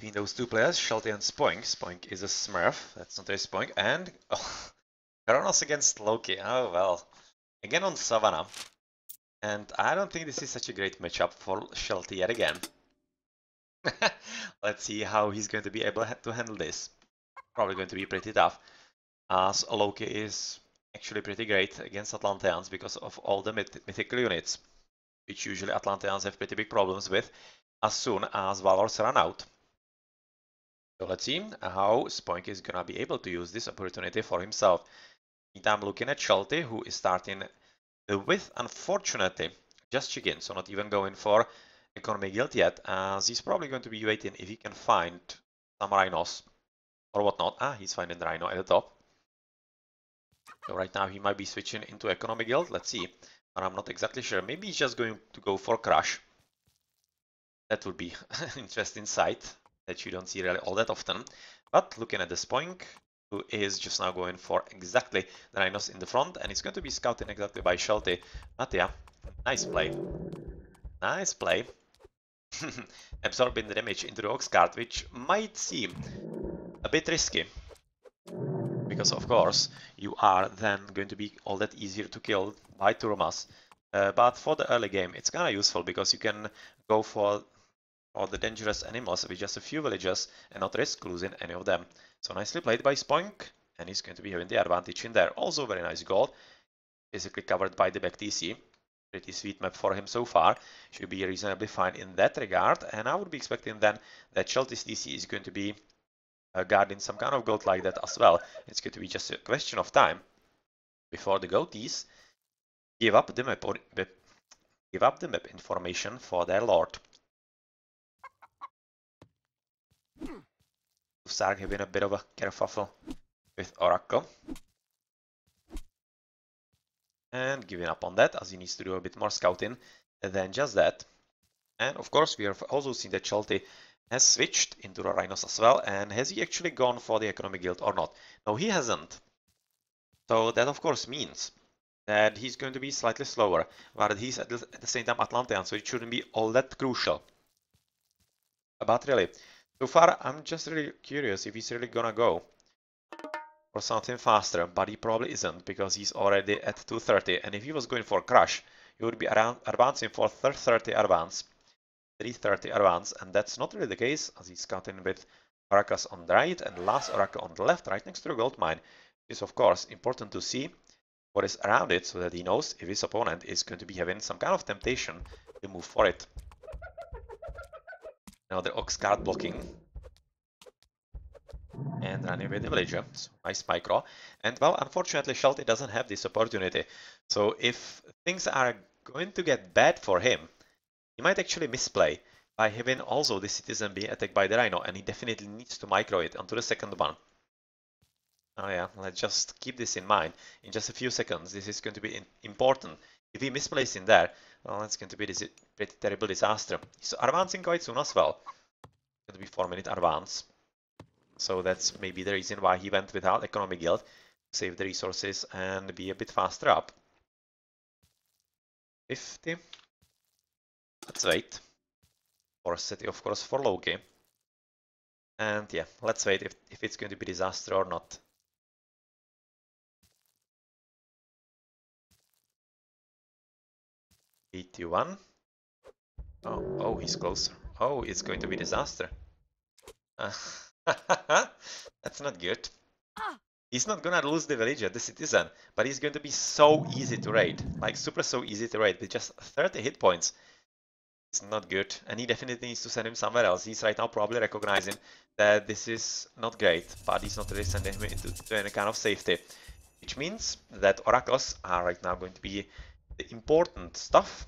between those two players, Shelty and Spoink. Spoink is a smurf, that's not a Spoink, and Kronos against Loki. Oh well, again on Savannah. And I don't think this is such a great matchup for Shelty yet again. Let's see how he's going to be able to handle this. Probably going to be pretty tough, as Loki is actually pretty great against Atlanteans because of all the mythical units, which usually Atlanteans have pretty big problems with as soon as Valors run out. So let's see how Spoink is gonna be able to use this opportunity for himself. I'm looking at Shelty, who is starting with, unfortunately, just chicken, so not even going for economy guild yet, as he's probably going to be waiting if he can find some rhinos or whatnot. Ah, he's finding the rhino at the top. So right now he might be switching into economy guild, let's see, but I'm not exactly sure. Maybe he's just going to go for crush. That would be an interesting sight that you don't see really all that often. But looking at the Spoink, who is just now going for exactly the rhinos in the front, and it's going to be scouted exactly by Shelty. But yeah, nice play. Nice play. Absorbing the damage into the Ox card, which might seem a bit risky. Because of course, you are then going to be all that easier to kill by Turmas. But for the early game, it's kind of useful because you can go for the dangerous animals with just a few villagers and not risk losing any of them. So nicely played by Spoink, and he's going to be having the advantage in there. Also very nice goal, basically covered by the back TC. Pretty sweet map for him so far. Should be reasonably fine in that regard, and I would be expecting then that Shelty's TC is going to be guarding some kind of gold like that as well. It's going to be just a question of time before the goatees give up the map information for their lord. Start having a bit of a kerfuffle with Oracle. And giving up on that, as he needs to do a bit more scouting than just that. And of course, we have also seen that Shelty has switched into the rhinos as well. And has he actually gone for the economic guild or not? No, he hasn't. So that of course means that he's going to be slightly slower, but he's at the same time Atlantean, so it shouldn't be all that crucial. But really, so far I'm just really curious if he's really gonna go for something faster, but he probably isn't because he's already at 230, and if he was going for crush, he would be around advancing for 330 advance, and that's not really the case as he's scouting with oracles on the right and last oracle on the left, right next to the gold mine. It is of course important to see what is around it so that he knows if his opponent is going to be having some kind of temptation to move for it. Now the Ox card blocking and running with the villager. So nice micro. And well, unfortunately Shelty doesn't have this opportunity. So if things are going to get bad for him, he might actually misplay by having also the citizen being attacked by the rhino, and he definitely needs to micro it onto the second one. Oh yeah, let's just keep this in mind. In just a few seconds, this is going to be important. If he misplays in there, well, it's going to be a pretty terrible disaster. He's advancing quite soon as well. It's going to be 4-minute advance. So that's maybe the reason why he went without economic guild. Save the resources and be a bit faster up. 50. Let's wait. For city, of course, for Loki. And yeah, let's wait if it's going to be disaster or not. 81. Oh, he's closer. Oh, it's going to be disaster. That's not good. He's not gonna lose the villager, the citizen, but he's going to be so easy to raid. Like, super so easy to raid with just 30 hit points. It's not good, and he definitely needs to send him somewhere else. He's right now probably recognizing that this is not great, but he's not really sending him into any kind of safety. Which means that oracles are right now going to be the important stuff.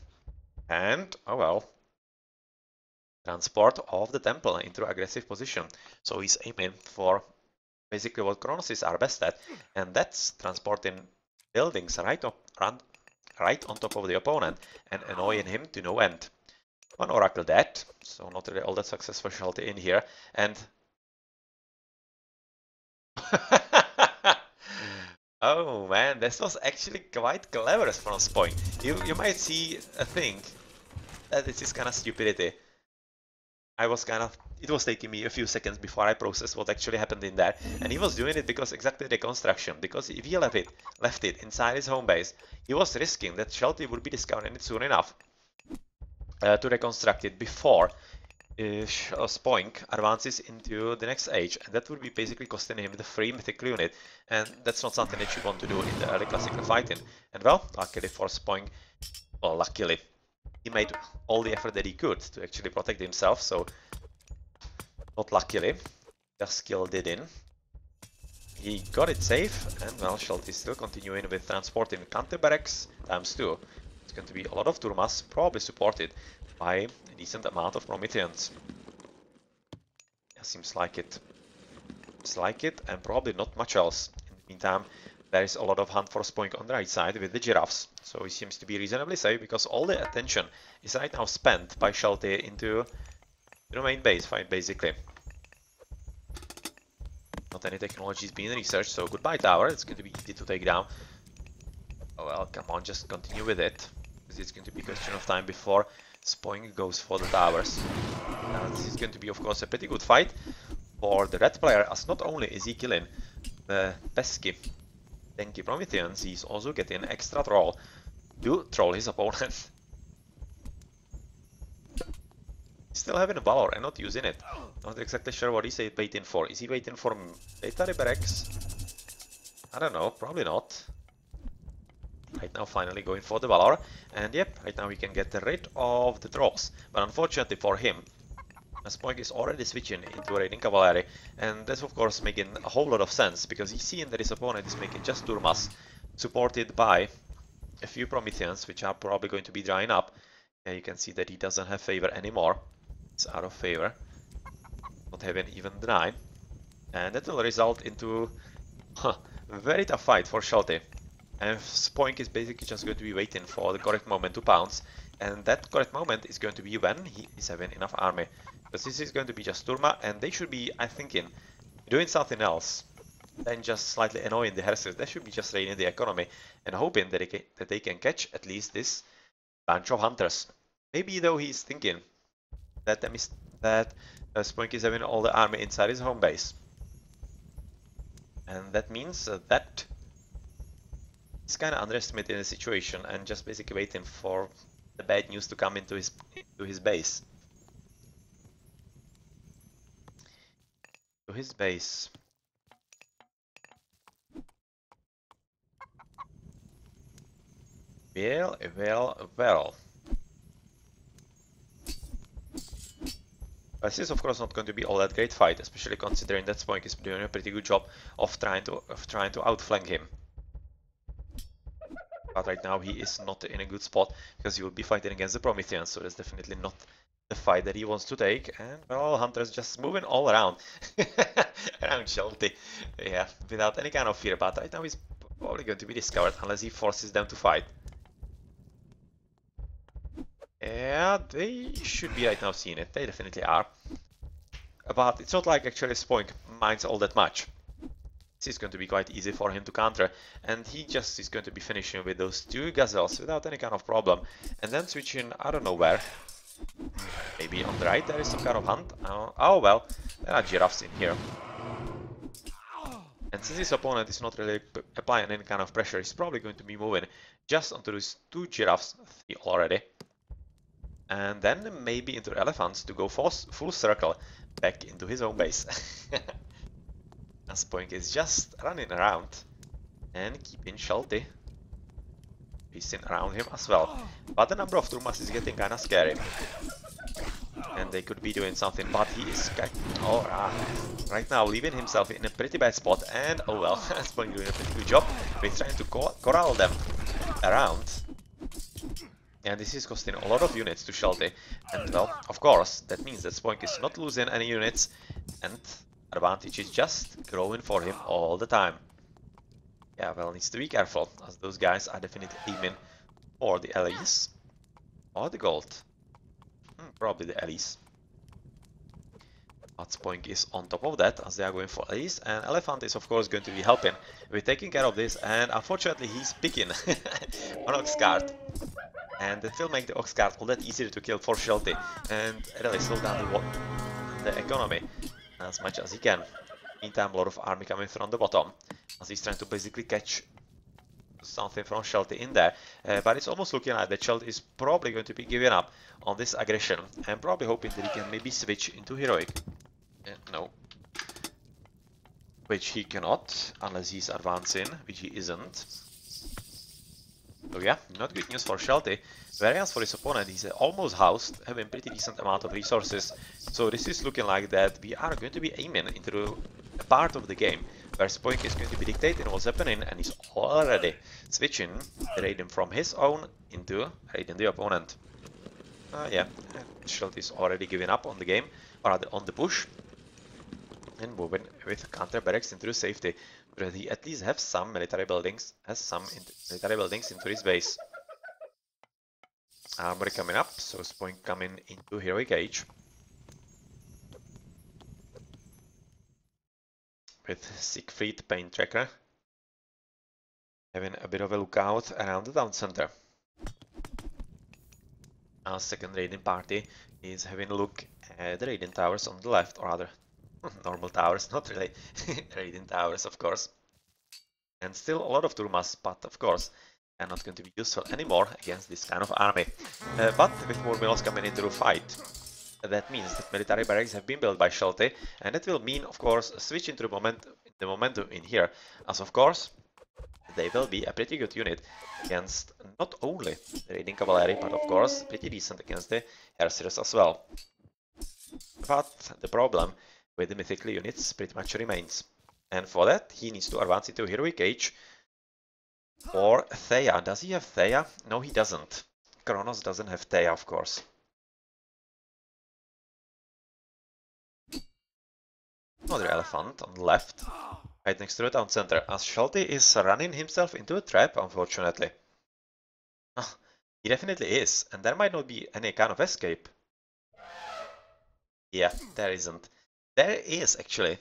And, oh well, transport of the temple into aggressive position. So he's aiming for basically what Kronos are best at, and that's transporting buildings right on top of the opponent and annoying him to no end. One oracle dead, so not really all that successful Shelty in here, and oh man, this was actually quite clever from Spoink. You might see a thing that this is kind of stupidity. it was taking me a few seconds before I processed what actually happened in there. And he was doing it because exactly the construction. Because if he left it inside his home base, he was risking that Shelty would be discovering it soon enough to reconstruct it before Spoink advances into the next age, and that would be basically costing him the free mythical unit, and that's not something that you want to do in the early classical fighting. And well, luckily for Spoink, well, luckily, he made all the effort that he could to actually protect himself, so not luckily, just skill did in. He got it safe, and well, Shelty is still continuing with transporting counter barracks ×2. It's going to be a lot of Turmas, probably supported by a decent amount of Prometheans. Yeah, seems like it. Seems like it, and probably not much else. In the meantime, there is a lot of hunt for Spoink on the right side with the giraffes, so he seems to be reasonably safe because all the attention is right now spent by Shelty into the main base fight, basically. Not any technology is being researched, so goodbye tower, it's going to be easy to take down. Oh well, come on, just continue with it, because it's going to be a question of time before Spoink goes for the towers. Now, this is going to be, of course, a pretty good fight for the red player, as not only is he killing the pesky, tanky Prometheans, he's also getting extra troll to troll his opponent. Still having a Galore and not using it. Not exactly sure what he's waiting for. Is he waiting for military barracks? I don't know, probably not. Right now finally going for the Galore. And yep, right now we can get rid of the trolls. But unfortunately for him, Spoink is already switching into raiding cavalry. And that's of course making a whole lot of sense, because he's seeing that his opponent is making just Turmas, supported by a few Prometheans, which are probably going to be drying up. And you can see that he doesn't have favor anymore. It's out of favor, not having even the 9, and that will result into a very tough fight for Shelty. And Spoink is basically just going to be waiting for the correct moment to pounce, and that correct moment is going to be when he is having enough army, because this is going to be just Turma, and they should be, I think, doing something else than just slightly annoying the Hersers. They should be just raiding the economy and hoping that they can catch at least this bunch of hunters. Maybe though he's thinking that Spoink is having all the army inside his home base, and that means that he's kind of underestimating the situation and just basically waiting for the bad news to come into his base. To his base. Well. This is of course not going to be all that great fight, especially considering that Spoink is doing a pretty good job of trying to outflank him. But right now he is not in a good spot, because he will be fighting against the Prometheans, so that's definitely not the fight that he wants to take. And well, Hunter's just moving all around around Shelty, yeah, without any kind of fear. But right now he's probably going to be discovered unless he forces them to fight. Yeah, they should be right now seeing it. They definitely are. But it's not like actually Spoink minds all that much. This is going to be quite easy for him to counter, and he just is going to be finishing with those 2 gazelles without any kind of problem. And then switching, I don't know where. Maybe on the right there is some kind of hunt. Oh well, there are giraffes in here. And since his opponent is not really applying any kind of pressure, he's probably going to be moving just onto those 2 giraffes, 3 already. And then maybe into elephants to go full circle back into his own base. And Spoink is just running around and keeping Shelty pacing around him as well. But the number of Turmas is getting kinda scary. And they could be doing something, but he is right now leaving himself in a pretty bad spot. And oh well, Spoink doing a pretty good job with trying to corral them around. And this is costing a lot of units to Shelty. And well, of course, that means that Spoink is not losing any units, and advantage is just growing for him all the time. Yeah, well, needs to be careful, as those guys are definitely aiming for the Elise or the gold. Probably the Elise. But Spoink is on top of that, as they are going for Elise, and Elephant is of course going to be helping with taking care of this, and unfortunately he's picking Monox card. and that will make the Ox Guard all that easier to kill for Shelty, and really slow down the economy as much as he can. Meantime, a lot of army coming from the bottom, as he's trying to basically catch something from Shelty in there, but it's almost looking like that Shelty is probably going to be giving up on this aggression, and probably hoping that he can maybe switch into Heroic. No. Which he cannot, unless he's advancing, which he isn't. So yeah, not good news for Shelty. Whereas for his opponent, he's almost housed, having pretty decent amount of resources. So this is looking like that we are going to be aiming into a part of the game where Spoink is going to be dictating what's happening, and he's already switching the raiding from his own into raiding the opponent. Yeah, Shelty is already giving up on the game, or rather on the push, and moving with counter barracks into safety, so that he at least has some military buildings, into his base. Armory coming up, so Spoink coming into Heroic Age. With Siegfried Paint Tracker having a bit of a lookout around the town center. Our second raiding party is having a look at the raiding towers on the left, or rather normal towers, not really raiding towers, of course. And still a lot of Turmas, but of course are not going to be useful anymore against this kind of army. But with more mills coming into the fight, that means that military barracks have been built by Shelty, and that will mean, of course, switching to the momentum in here, as of course they will be a pretty good unit against not only the raiding cavalry, but of course pretty decent against the archers as well. But the problem with the mythical units pretty much remains, and for that he needs to advance into Heroic Age or Thea. Does he have Thea? No, he doesn't. Kronos doesn't have Thea, of course. Another elephant on the left, right next to the town center, as Shelty is running himself into a trap, unfortunately. He definitely is, and there might not be any kind of escape. Yeah, there isn't. There is, actually.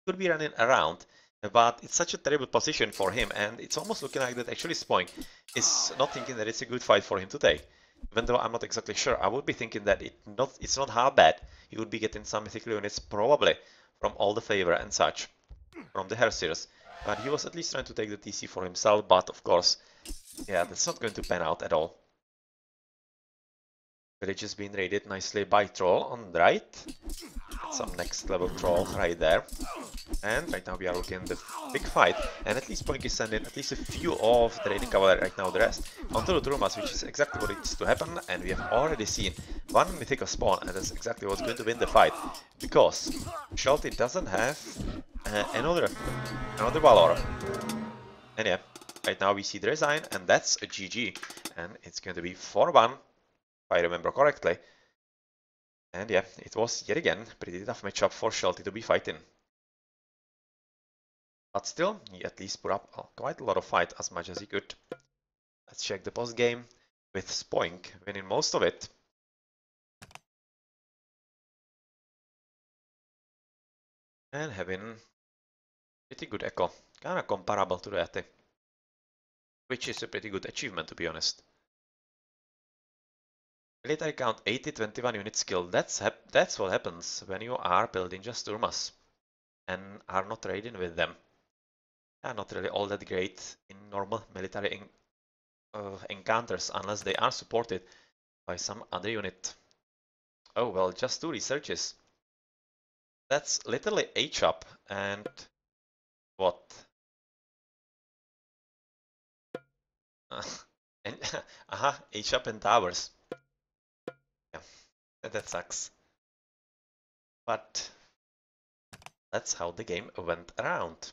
Could be running around, but it's such a terrible position for him, and it's almost looking like that actually Spoink is not thinking that it's a good fight for him to take. Even though I'm not exactly sure, I would be thinking that it's not how bad. He would be getting some mythical units, probably, from all the favor and such, from the Hersiers. But he was at least trying to take the TC for himself, but of course, yeah, that's not going to pan out at all. Village is being raided nicely by Troll on the right. Some next level Troll right there. And right now we are looking at the big fight, and at least Spoink is sending at least a few of the raiding cavalry right now, the rest onto the Turmas, which is exactly what needs to happen, and we have already seen one mythical spawn, and that's exactly what's going to win the fight, because Shelty doesn't have another Galore. And yeah, right now we see the resign, and that's a GG, and it's going to be 4-1, if I remember correctly. And yeah, it was yet again pretty tough matchup for Shelty to be fighting. But still, he at least put up quite a lot of fight, as much as he could. Let's check the post game with Spoink winning most of it. And having pretty good echo, kinda comparable to the AT, which is a pretty good achievement, to be honest. Military count 80, 21 unit skill. That's what happens when you are building just Turmas and are not raiding with them. Are not really all that great in normal military encounters unless they are supported by some other unit. Oh well, just 2 researches. That's literally H-up and what? And H-up and towers. Yeah, that sucks. But that's how the game went around.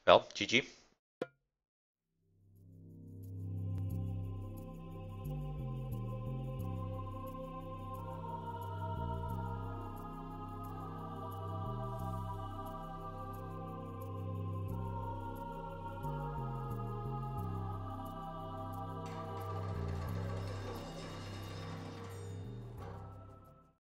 Well, GG.